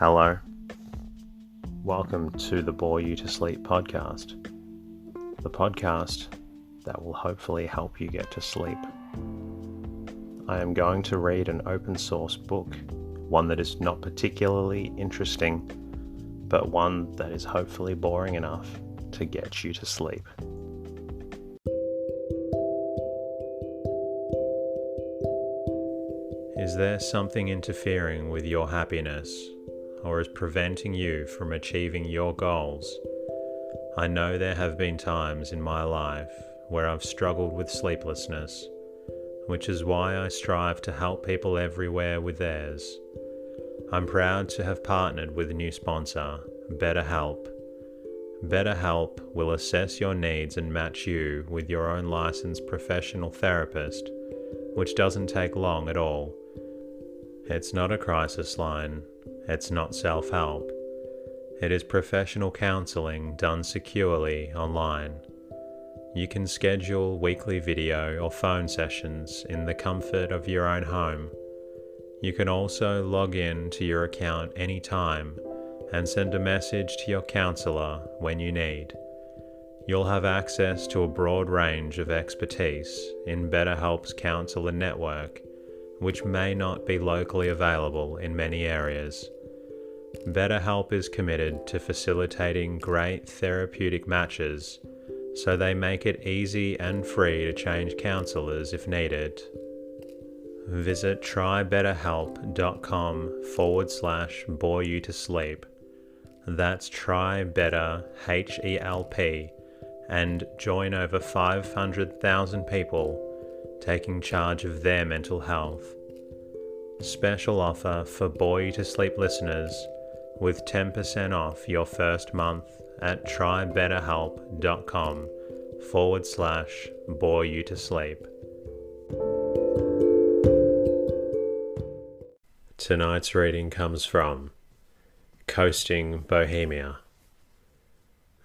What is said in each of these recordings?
Hello. Welcome to the Bore You to Sleep podcast. The podcast that will hopefully help you get to sleep. I am going to read an open source book, one that is not particularly interesting, but one that is hopefully boring enough to get you to sleep. Is there something interfering with your happiness, or is preventing you from achieving your goals? I know there have been times in my life where I've struggled with sleeplessness, which is why I strive to help people everywhere with theirs. I'm proud to have partnered with a new sponsor, BetterHelp. BetterHelp will assess your needs and match you with your own licensed professional therapist, which doesn't take long at all. It's not a crisis line. It's not self-help. It is professional counseling done securely online. You can schedule weekly video or phone sessions in the comfort of your own home. You can also log in to your account anytime and send a message to your counselor when you need. You'll have access to a broad range of expertise in BetterHelp's counselor network, which may not be locally available in many areas. BetterHelp is committed to facilitating great therapeutic matches, so they make it easy and free to change counselors if needed. Visit trybetterhelp.com/bore you to sleep. That's trybetterhelp, and join over 500,000 people taking charge of their mental health. Special offer for Bore You to Sleep listeners with 10% off your first month at trybetterhelp.com/bore you to sleep. Tonight's reading comes from Coasting Bohemia.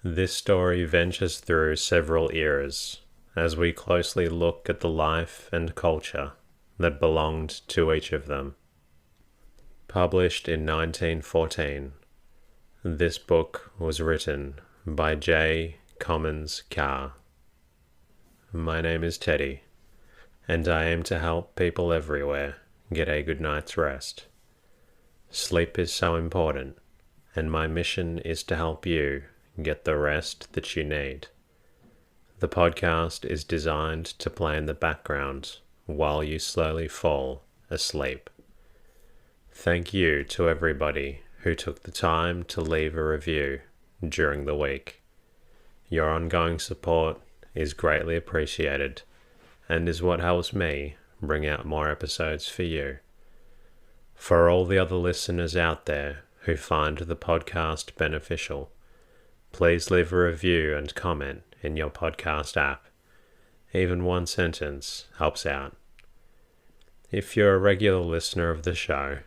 This story ventures through several eras as we closely look at the life and culture that belonged to each of them. Published in 1914, this book was written by J. Commons Carr. My name is Teddy, and I aim to help people everywhere get a good night's rest. Sleep is so important, and my mission is to help you get the rest that you need. The podcast is designed to play in the background while you slowly fall asleep. Thank you to everybody who took the time to leave a review during the week. Your ongoing support is greatly appreciated and is what helps me bring out more episodes for you. For all the other listeners out there who find the podcast beneficial, please leave a review and comment in your podcast app. Even one sentence helps out. If you're a regular listener of the show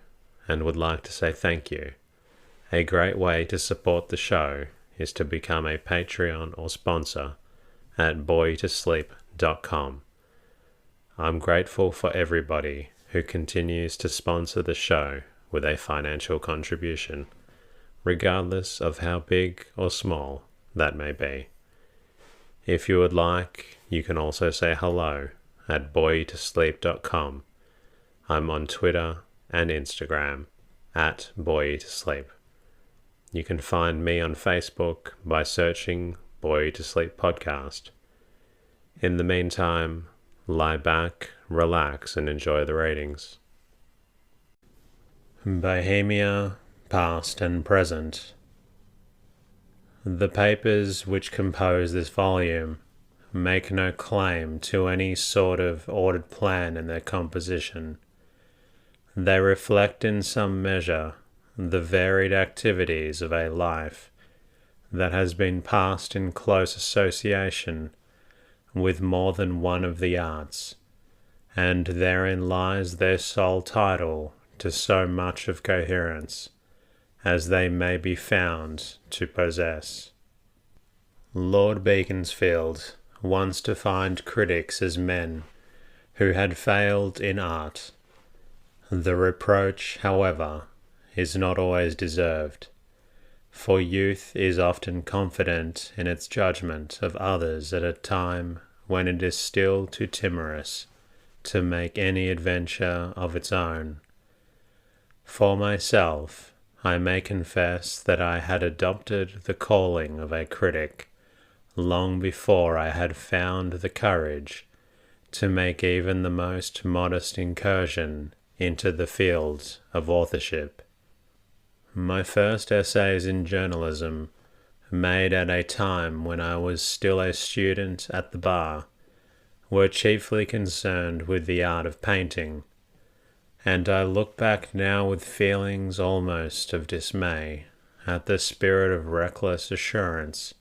and would like to say thank you, a great way to support the show is to become a Patreon or sponsor at boretosleep.com. I'm grateful for everybody who continues to sponsor the show with a financial contribution, regardless of how big or small that may be. If you would like, you can also say hello at boretosleep.com. I'm on Twitter and Instagram at boretosleep. You can find me on Facebook by searching Bore You to Sleep podcast. In the meantime, lie back, relax, and enjoy the readings. Bohemia, Past and Present. The papers which compose this volume make no claim to any sort of ordered plan in their composition. They reflect in some measure the varied activities of a life that has been passed in close association with more than one of the arts, and therein lies their sole title to so much of coherence as they may be found to possess. Lord Beaconsfield once defined critics as men who had failed in art. The reproach, however, is not always deserved, for youth is often confident in its judgment of others at a time when it is still too timorous to make any adventure of its own. For myself, I may confess that I had adopted the calling of a critic long before I had found the courage to make even the most modest incursion into the field of authorship. My first essays in journalism, made at a time when I was still a student at the bar, were chiefly concerned with the art of painting, and I look back now with feelings almost of dismay at the spirit of reckless assurance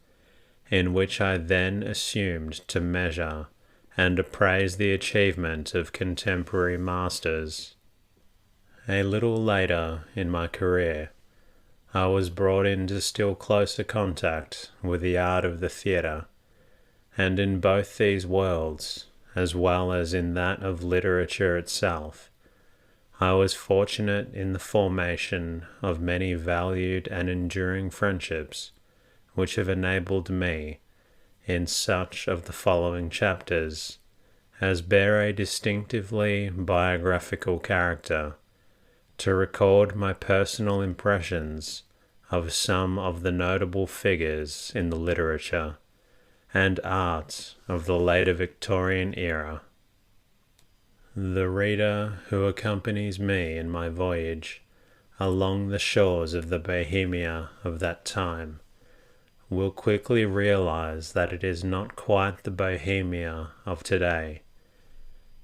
in which I then assumed to measure and appraise the achievement of contemporary masters. A little later in my career, I was brought into still closer contact with the art of the theatre, and in both these worlds, as well as in that of literature itself, I was fortunate in the formation of many valued and enduring friendships, which have enabled me, in such of the following chapters as bear a distinctively biographical character, to record my personal impressions of some of the notable figures in the literature and art of the later Victorian era. The reader who accompanies me in my voyage along the shores of the Bohemia of that time will quickly realize that it is not quite the Bohemia of today.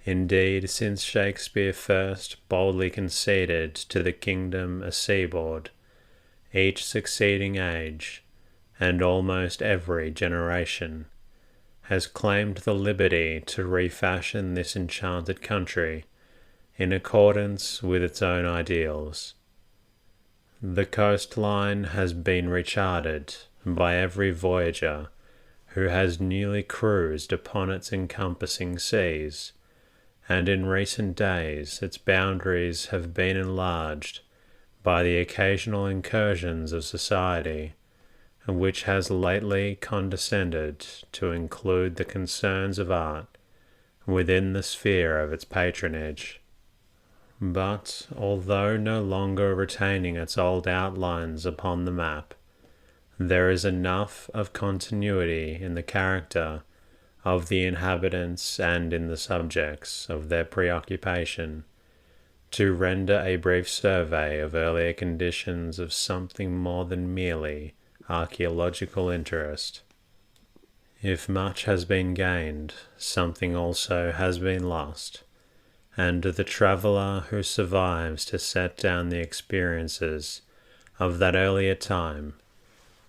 Indeed, since Shakespeare first boldly conceded to the kingdom a seaboard, each succeeding age, and almost every generation, has claimed the liberty to refashion this enchanted country in accordance with its own ideals. The coastline has been recharted by every voyager who has newly cruised upon its encompassing seas, and in recent days its boundaries have been enlarged by the occasional incursions of society, which has lately condescended to include the concerns of art within the sphere of its patronage. But, although no longer retaining its old outlines upon the map, there is enough of continuity in the character of the inhabitants and in the subjects of their preoccupation to render a brief survey of earlier conditions of something more than merely archaeological interest. If much has been gained, something also has been lost, and the traveller who survives to set down the experiences of that earlier time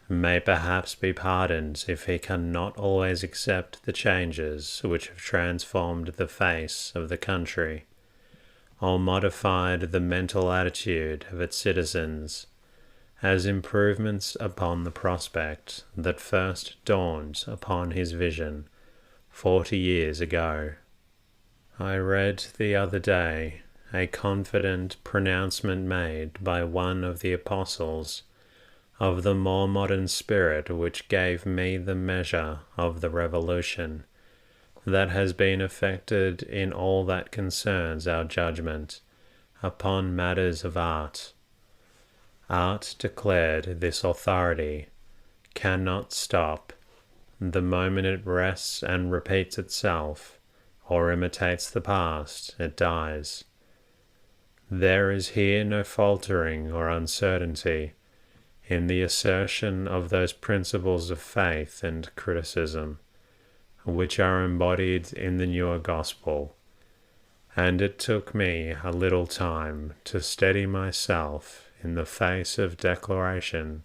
may perhaps be pardoned if he cannot always accept the changes which have transformed the face of the country, or modified the mental attitude of its citizens, as improvements upon the prospect that first dawned upon his vision 40 years ago. I read the other day a confident pronouncement made by one of the apostles of the more modern spirit which gave me the measure of the revolution that has been effected in all that concerns our judgment upon matters of art. Art, declared this authority, cannot stop. The moment it rests and repeats itself, or imitates the past, it dies. There is here no faltering or uncertainty in the assertion of those principles of faith and criticism which are embodied in the newer gospel, and it took me a little time to steady myself in the face of declaration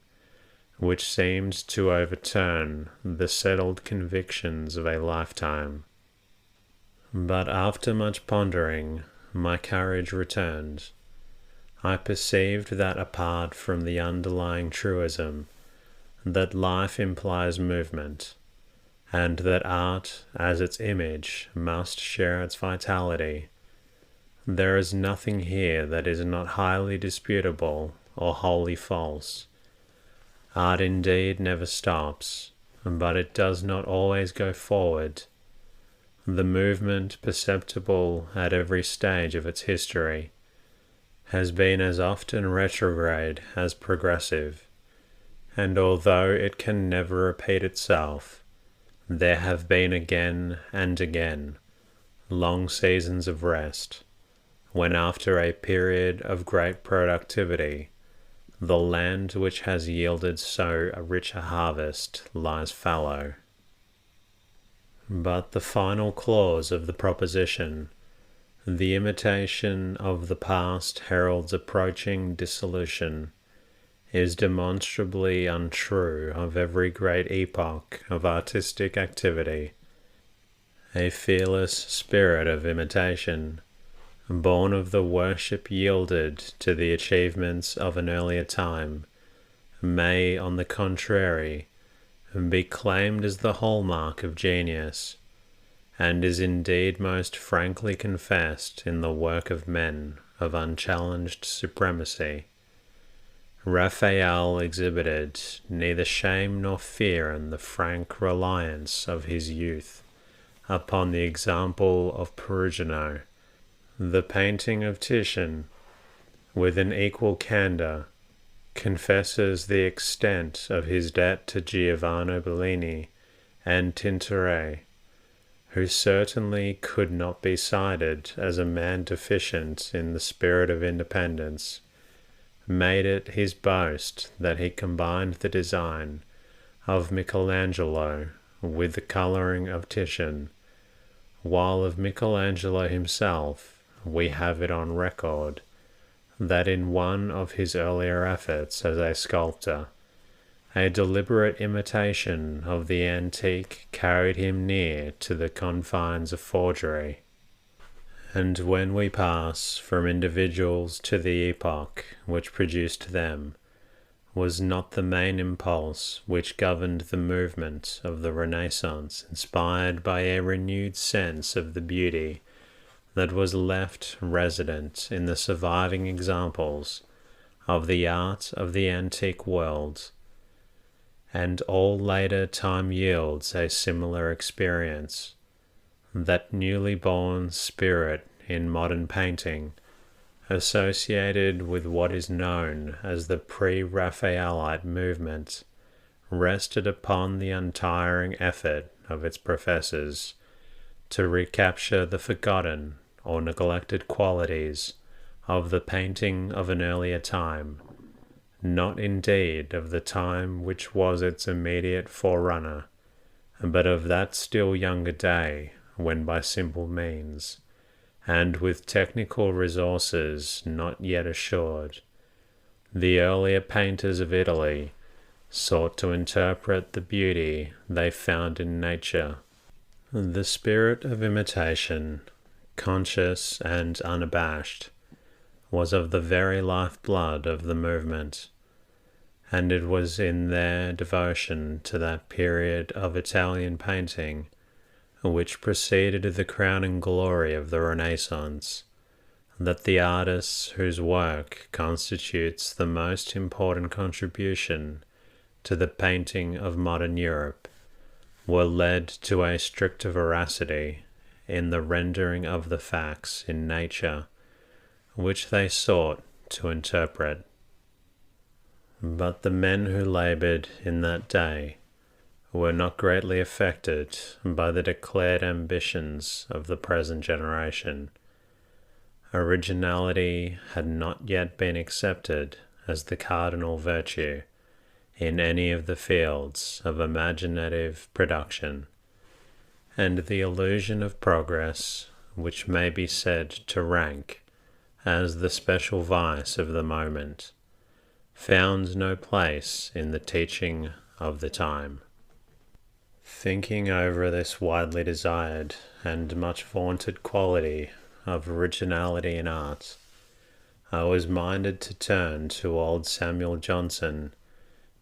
which seemed to overturn the settled convictions of a lifetime. But after much pondering, my courage returned. I perceived that apart from the underlying truism that life implies movement, and that art as its image must share its vitality, there is nothing here that is not highly disputable or wholly false. Art indeed never stops, but it does not always go forward. The movement perceptible at every stage of its history has been as often retrograde as progressive, and although it can never repeat itself, there have been again and again long seasons of rest, when after a period of great productivity, the land which has yielded so rich a harvest lies fallow. But the final clause of the proposition, the imitation of the past heralds approaching dissolution, is demonstrably untrue of every great epoch of artistic activity. A fearless spirit of imitation, born of the worship yielded to the achievements of an earlier time, may, on the contrary, be claimed as the hallmark of genius, and is indeed most frankly confessed in the work of men of unchallenged supremacy. Raphael exhibited neither shame nor fear in the frank reliance of his youth upon the example of Perugino. The painting of Titian, with an equal candour, confesses the extent of his debt to Giovanni Bellini and Tintoret, who certainly could not be cited as a man deficient in the spirit of independence, made it his boast that he combined the design of Michelangelo with the colouring of Titian, while of Michelangelo himself we have it on record that in one of his earlier efforts as a sculptor, a deliberate imitation of the antique carried him near to the confines of forgery. And when we pass from individuals to the epoch which produced them, was not the main impulse which governed the movement of the Renaissance inspired by a renewed sense of the beauty that was left resident in the surviving examples of the art of the antique world? And all later time yields a similar experience. That newly born spirit in modern painting, associated with what is known as the pre-Raphaelite movement, rested upon the untiring effort of its professors to recapture the forgotten or neglected qualities of the painting of an earlier time, not indeed of the time which was its immediate forerunner, but of that still younger day when by simple means, and with technical resources not yet assured, the earlier painters of Italy sought to interpret the beauty they found in nature. The spirit of imitation, conscious and unabashed, was of the very lifeblood of the movement, and it was in their devotion to that period of Italian painting which preceded the crowning glory of the Renaissance, that the artists whose work constitutes the most important contribution to the painting of modern Europe were led to a stricter veracity in the rendering of the facts in nature which they sought to interpret. But the men who laboured in that day were not greatly affected by the declared ambitions of the present generation. Originality had not yet been accepted as the cardinal virtue in any of the fields of imaginative production, and the illusion of progress, which may be said to rank as the special vice of the moment, found no place in the teaching of the time. Thinking over this widely desired and much vaunted quality of originality in art, I was minded to turn to old Samuel Johnson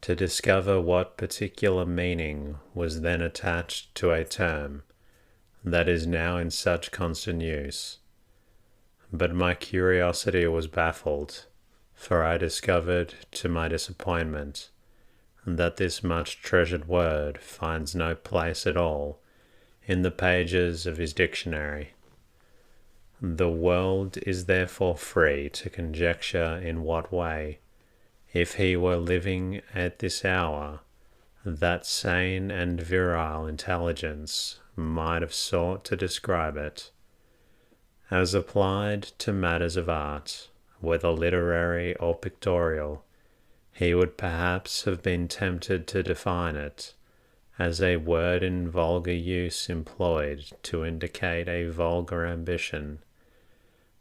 to discover what particular meaning was then attached to a term that is now in such constant use. But my curiosity was baffled, for I discovered, to my disappointment, that this much treasured word finds no place at all in the pages of his dictionary. The world is therefore free to conjecture in what way, if he were living at this hour, that sane and virile intelligence might have sought to describe it. As applied to matters of art, whether literary or pictorial, he would perhaps have been tempted to define it as a word in vulgar use employed to indicate a vulgar ambition,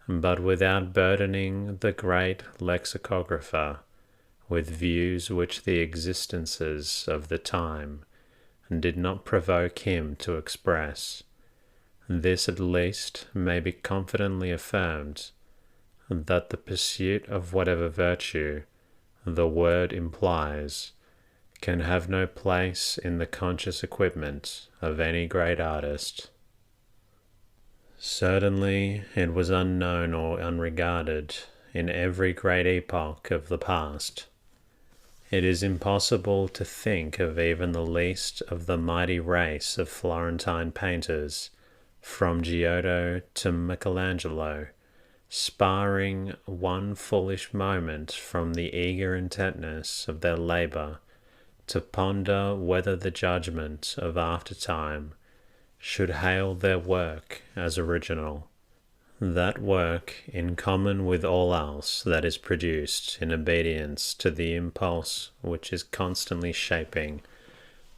but without burdening the great lexicographer with views which the existences of the time did not provoke him to express. This at least may be confidently affirmed, that the pursuit of whatever virtue the word implies can have no place in the conscious equipment of any great artist. Certainly it was unknown or unregarded in every great epoch of the past. It is impossible to think of even the least of the mighty race of Florentine painters, from Giotto to Michelangelo, sparring one foolish moment from the eager intentness of their labour to ponder whether the judgment of aftertime should hail their work as original. That work, in common with all else that is produced in obedience to the impulse which is constantly shaping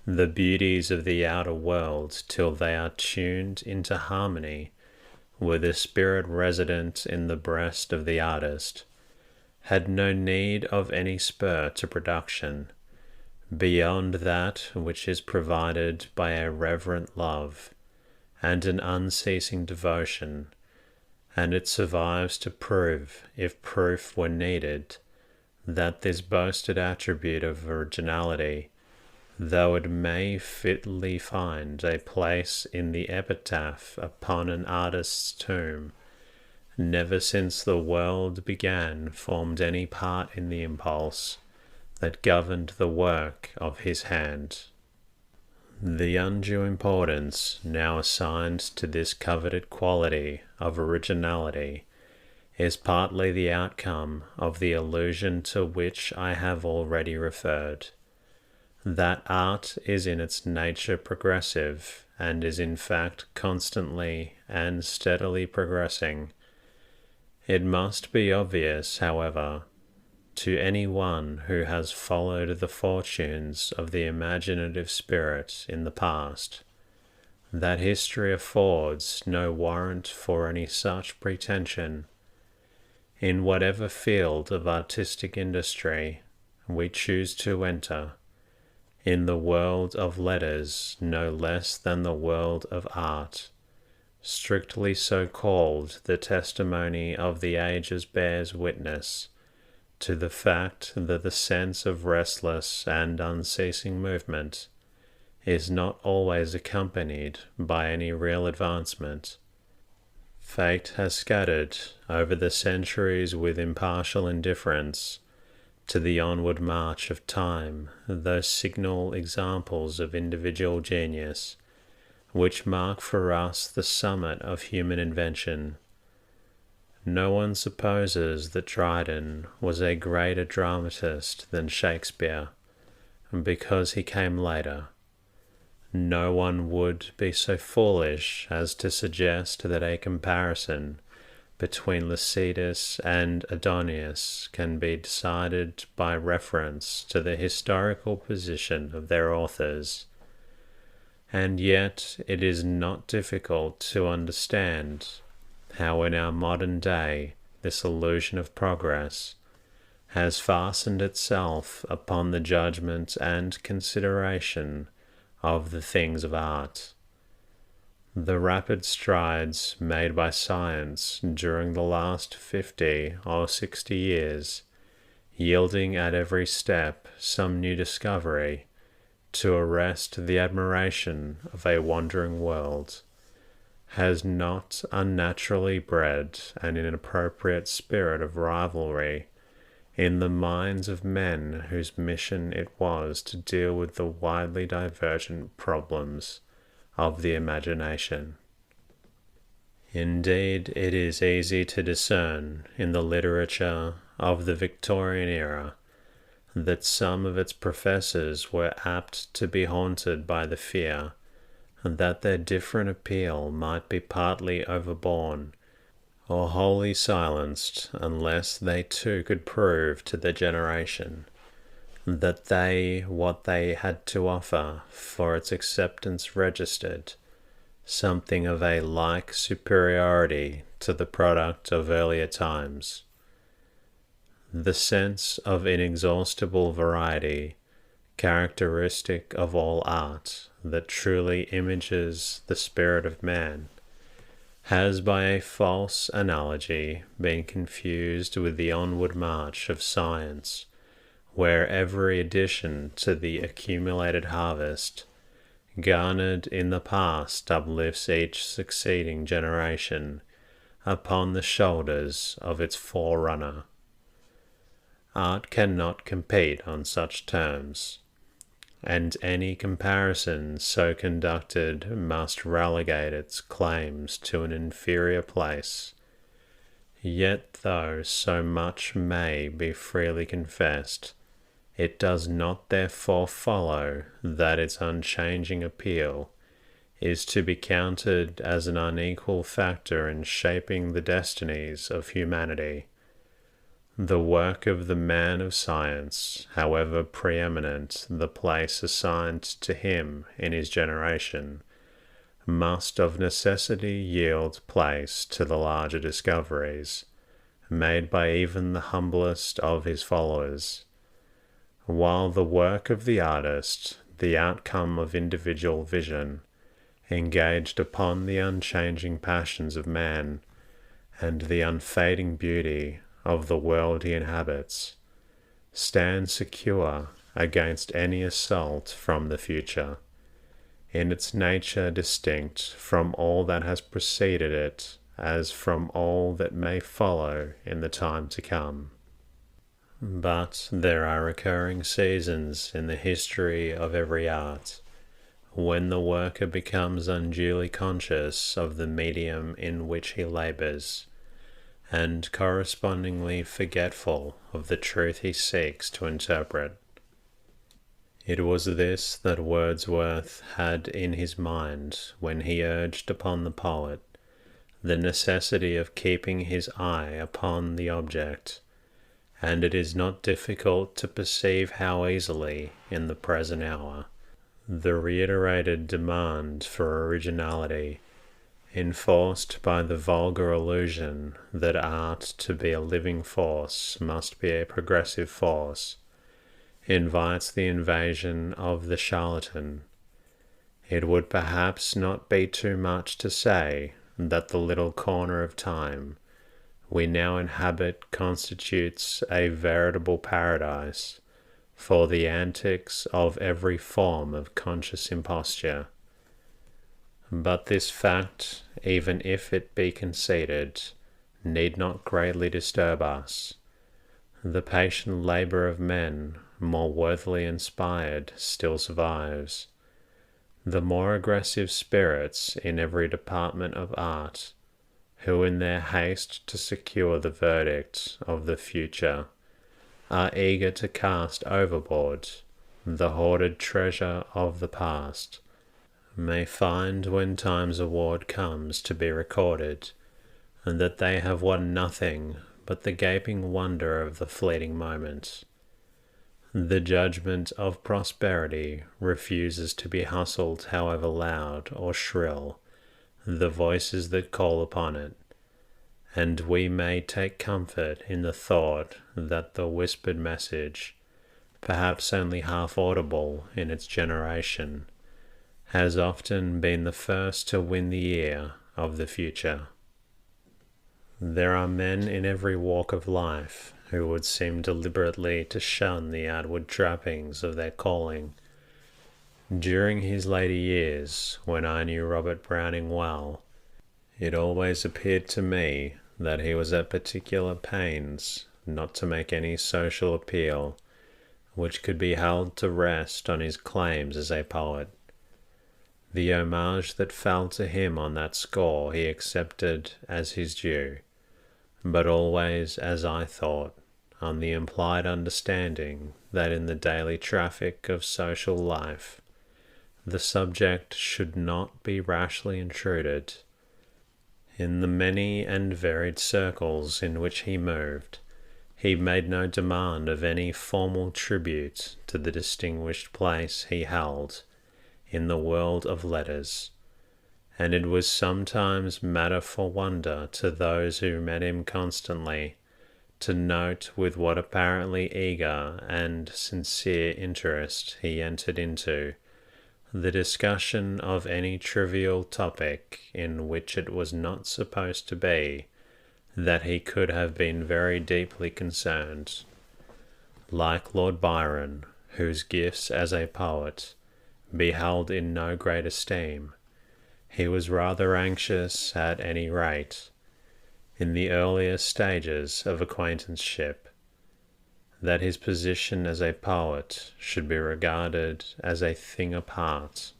the beauties of the outer world till they are tuned into harmony with the spirit resident in the breast of the artist, had no need of any spur to production, beyond that which is provided by a reverent love and an unceasing devotion, and it survives to prove, if proof were needed, that this boasted attribute of originality, though it may fitly find a place in the epitaph upon an artist's tomb, never since the world began formed any part in the impulse that governed the work of his hand. The undue importance now assigned to this coveted quality of originality is partly the outcome of the illusion to which I have already referred, that art is in its nature progressive and is in fact constantly and steadily progressing. It must be obvious, however, to any one who has followed the fortunes of the imaginative spirit in the past, that history affords no warrant for any such pretension. In whatever field of artistic industry we choose to enter, in the world of letters no less than the world of art, strictly so called, the testimony of the ages bears witness to the fact that the sense of restless and unceasing movement is not always accompanied by any real advancement. Fate has scattered over the centuries with impartial indifference to the onward march of time those signal examples of individual genius which mark for us the summit of human invention. No one supposes that Dryden was a greater dramatist than Shakespeare, because he came later. No one would be so foolish as to suggest that a comparison between Lycidas and Adonius can be decided by reference to the historical position of their authors. And yet it is not difficult to understand how in our modern day this illusion of progress has fastened itself upon the judgment and consideration of the things of art. The rapid strides made by science during the last 50 or 60 years, yielding at every step some new discovery to arrest the admiration of a wandering world, has not unnaturally bred an inappropriate spirit of rivalry in the minds of men whose mission it was to deal with the widely divergent problems of the imagination. Indeed, it is easy to discern in the literature of the Victorian era that some of its professors were apt to be haunted by the fear that their different appeal might be partly overborne or wholly silenced unless they too could prove to their generation that what they had to offer for its acceptance registered something of a like superiority to the product of earlier times. The sense of inexhaustible variety, characteristic of all art that truly images the spirit of man, has by a false analogy been confused with the onward march of science, where every addition to the accumulated harvest garnered in the past uplifts each succeeding generation upon the shoulders of its forerunner. Art cannot compete on such terms, and any comparison so conducted must relegate its claims to an inferior place. Yet though so much may be freely confessed, it does not therefore follow that its unchanging appeal is to be counted as an unequal factor in shaping the destinies of humanity. The work of the man of science, however preeminent the place assigned to him in his generation, must of necessity yield place to the larger discoveries made by even the humblest of his followers, while the work of the artist, the outcome of individual vision, engaged upon the unchanging passions of man and the unfading beauty of the world he inhabits, stands secure against any assault from the future, in its nature distinct from all that has preceded it, as from all that may follow in the time to come. But there are recurring seasons in the history of every art, when the worker becomes unduly conscious of the medium in which he labours, and correspondingly forgetful of the truth he seeks to interpret. It was this that Wordsworth had in his mind when he urged upon the poet the necessity of keeping his eye upon the object, and it is not difficult to perceive how easily, in the present hour, the reiterated demand for originality, enforced by the vulgar illusion that art to be a living force must be a progressive force, invites the invasion of the charlatan. It would perhaps not be too much to say that the little corner of time we now inhabit constitutes a veritable paradise for the antics of every form of conscious imposture. But this fact, even if it be conceded, need not greatly disturb us. The patient labour of men, more worthily inspired, still survives. The more aggressive spirits in every department of art, who in their haste to secure the verdict of the future are eager to cast overboard the hoarded treasure of the past, may find when time's award comes to be recorded, and that they have won nothing but the gaping wonder of the fleeting moment. The judgment of prosperity refuses to be hustled, however loud or shrill the voices that call upon it, and we may take comfort in the thought that the whispered message, perhaps only half audible in its generation, has often been the first to win the ear of the future. There are men in every walk of life who would seem deliberately to shun the outward trappings of their calling. During his later years, when I knew Robert Browning well, it always appeared to me that he was at particular pains not to make any social appeal which could be held to rest on his claims as a poet. The homage that fell to him on that score he accepted as his due, but always, as I thought, on the implied understanding that in the daily traffic of social life, the subject should not be rashly intruded. In the many and varied circles in which he moved, he made no demand of any formal tribute to the distinguished place he held in the world of letters, and it was sometimes matter for wonder to those who met him constantly to note with what apparently eager and sincere interest he entered into the discussion of any trivial topic in which it was not supposed to be that he could have been very deeply concerned. Like Lord Byron, whose gifts as a poet be held in no great esteem, he was rather anxious, at any rate, in the earlier stages of acquaintanceship, that his position as a poet should be regarded as a thing apart,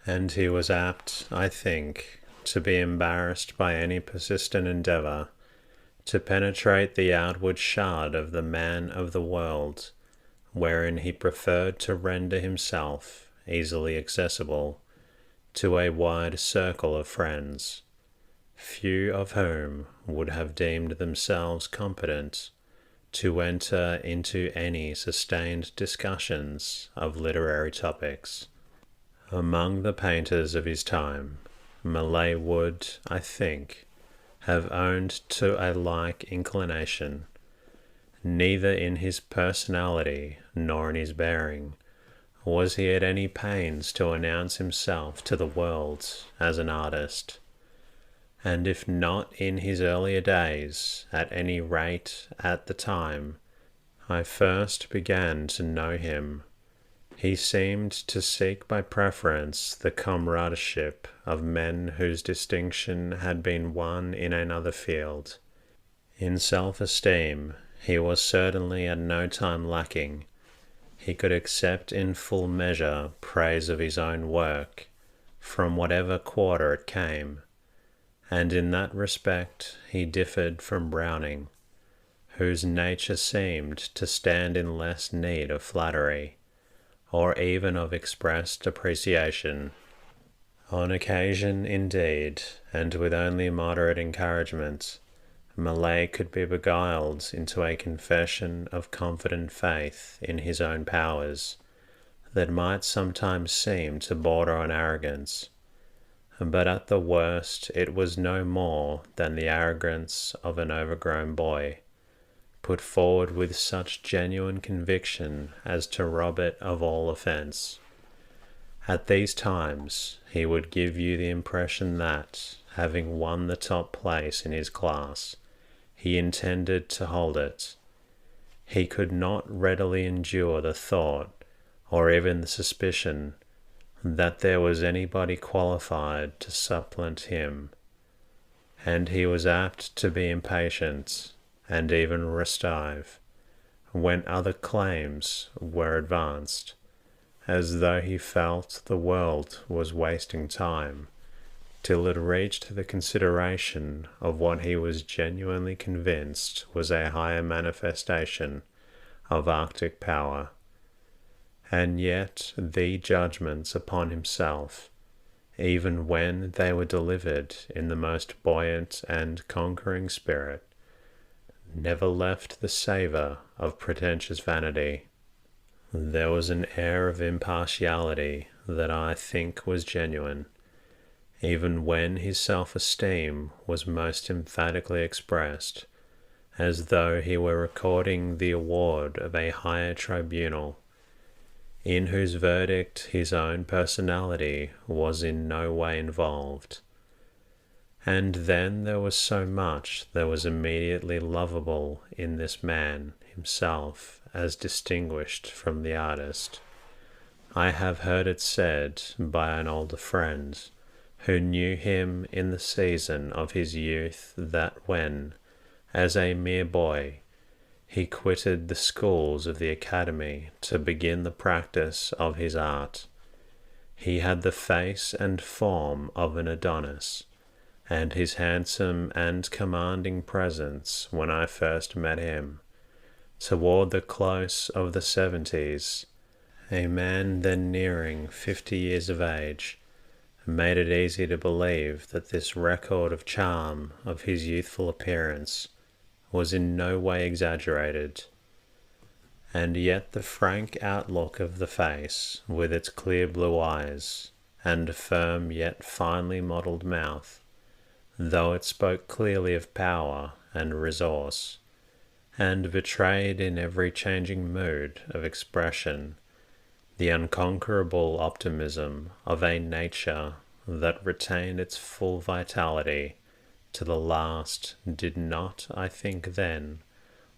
and he was apt, I think, to be embarrassed by any persistent endeavour to penetrate the outward shard of the man of the world, wherein he preferred to render himself easily accessible to a wide circle of friends, few of whom would have deemed themselves competent to enter into any sustained discussions of literary topics. Among the painters of his time, Millais would, I think, have owned to a like inclination. Neither in his personality nor in his bearing was he at any pains to announce himself to the world as an artist, and if not in his earlier days, at any rate at the time I first began to know him, he seemed to seek by preference the comradeship of men whose distinction had been won in another field. In self-esteem he was certainly at no time lacking. He could accept in full measure praise of his own work, from whatever quarter it came, and in that respect he differed from Browning, whose nature seemed to stand in less need of flattery, or even of expressed appreciation. On occasion, indeed, and with only moderate encouragement, Millais could be beguiled into a confession of confident faith in his own powers that might sometimes seem to border on arrogance, but at the worst it was no more than the arrogance of an overgrown boy, put forward with such genuine conviction as to rob it of all offence. At these times he would give you the impression that, having won the top place in his class, he intended to hold it. He could not readily endure the thought, or even the suspicion, that there was anybody qualified to supplant him, and he was apt to be impatient, and even restive, when other claims were advanced, as though he felt the world was wasting time, till it reached the consideration of what he was genuinely convinced was a higher manifestation of Arctic power. And yet the judgments upon himself, even when they were delivered in the most buoyant and conquering spirit, never left the savour of pretentious vanity. There was an air of impartiality that I think was genuine, even when his self-esteem was most emphatically expressed, as though he were recording the award of a higher tribunal, in whose verdict his own personality was in no way involved. And then there was so much that was immediately lovable in this man himself as distinguished from the artist. I have heard it said by an older friend, who knew him in the season of his youth, that when, as a mere boy, He quitted the schools of the academy to begin the practice of his art. He had the face and form of an Adonis, and his handsome and commanding presence when I first met him, toward the close of the 70s, a man then nearing 50 years of age, made it easy to believe that this record of charm of his youthful appearance was in no way exaggerated. And yet the frank outlook of the face, with its clear blue eyes, and firm yet finely modelled mouth, though it spoke clearly of power and resource, and betrayed in every changing mood of expression the unconquerable optimism of a nature that retained its full vitality to the last, did not, I think then,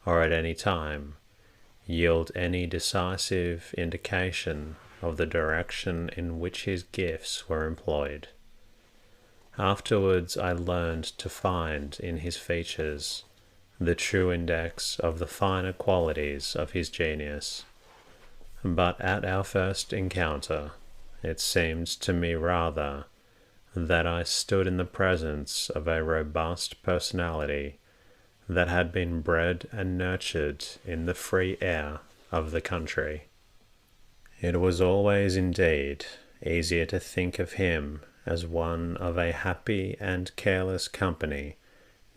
or at any time, yield any decisive indication of the direction in which his gifts were employed. Afterwards I learned to find in his features the true index of the finer qualities of his genius. But at our first encounter, it seemed to me rather that I stood in the presence of a robust personality that had been bred and nurtured in the free air of the country. It was always indeed easier to think of him as one of a happy and careless company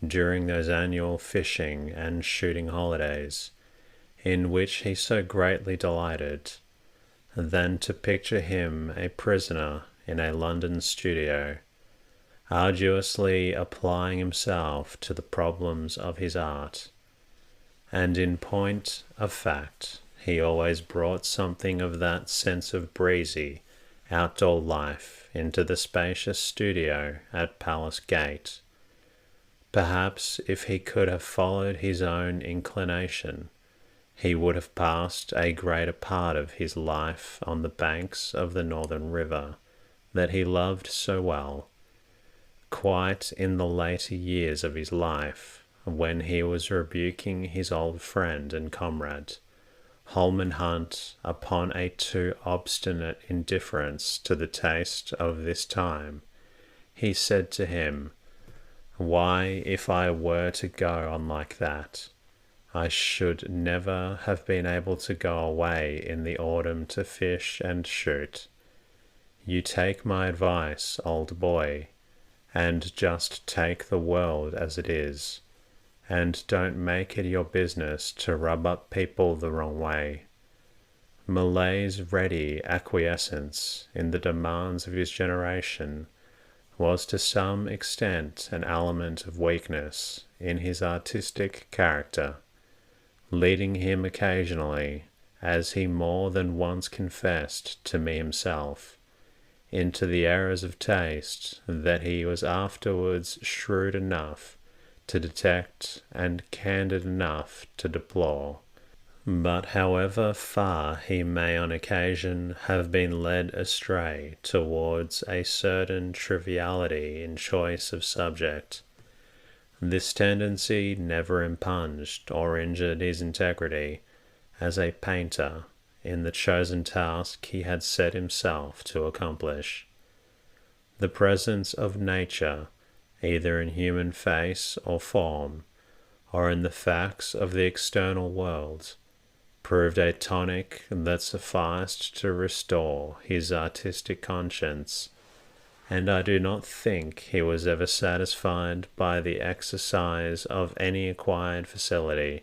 during those annual fishing and shooting holidays, in which he so greatly delighted, than to picture him a prisoner in a London studio, arduously applying himself to the problems of his art. And in point of fact, he always brought something of that sense of breezy, outdoor life into the spacious studio at Palace Gate. Perhaps if he could have followed his own inclination, he would have passed a greater part of his life on the banks of the Northern River that he loved so well, quite in the later years of his life, when he was rebuking his old friend and comrade, Holman Hunt, upon a too obstinate indifference to the taste of this time. He said to him, "Why, if I were to go on like that, I should never have been able to go away in the autumn to fish and shoot. You take my advice, old boy, and just take the world as it is, and don't make it your business to rub up people the wrong way." Millet's ready acquiescence in the demands of his generation was to some extent an element of weakness in his artistic character, leading him occasionally, as he more than once confessed to me himself, into the errors of taste that he was afterwards shrewd enough to detect and candid enough to deplore. But however far he may on occasion have been led astray towards a certain triviality in choice of subject, this tendency never impunged or injured his integrity as a painter in the chosen task he had set himself to accomplish. The presence of nature, either in human face or form, or in the facts of the external world, proved a tonic that sufficed to restore his artistic conscience, and I do not think he was ever satisfied by the exercise of any acquired facility,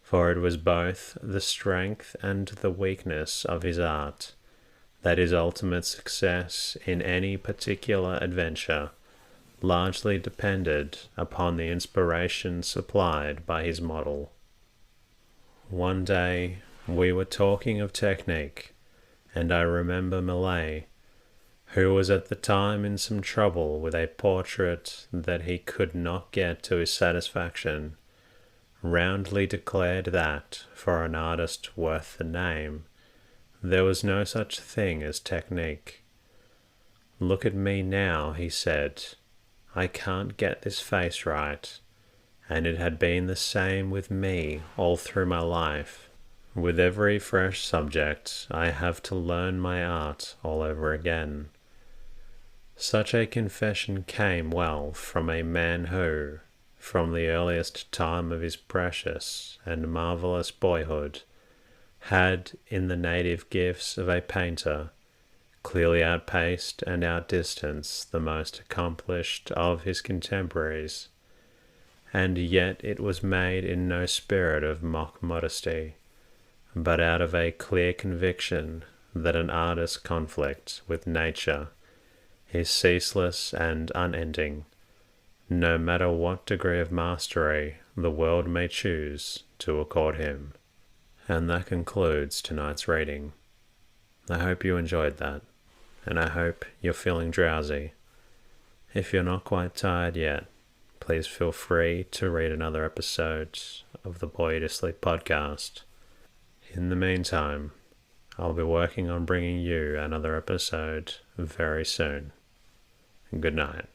for it was both the strength and the weakness of his art that his ultimate success in any particular adventure largely depended upon the inspiration supplied by his model. One day we were talking of technique, and I remember Millet, who was at the time in some trouble with a portrait that he could not get to his satisfaction, roundly declared that, for an artist worth the name, there was no such thing as technique. "Look at me now," he said. "I can't get this face right, and it had been the same with me all through my life. With every fresh subject, I have to learn my art all over again. Such a confession came well from a man who, from the earliest time of his precious and marvellous boyhood, had, in the native gifts of a painter, clearly outpaced and outdistanced the most accomplished of his contemporaries, and yet it was made in no spirit of mock modesty, but out of a clear conviction that an artist's conflict with nature is ceaseless and unending, no matter what degree of mastery the world may choose to accord him. And that concludes tonight's reading. I hope you enjoyed that, and I hope you're feeling drowsy. If you're not quite tired yet, please feel free to read another episode of the Boy to Sleep podcast. In the meantime, I'll be working on bringing you another episode very soon. Good night.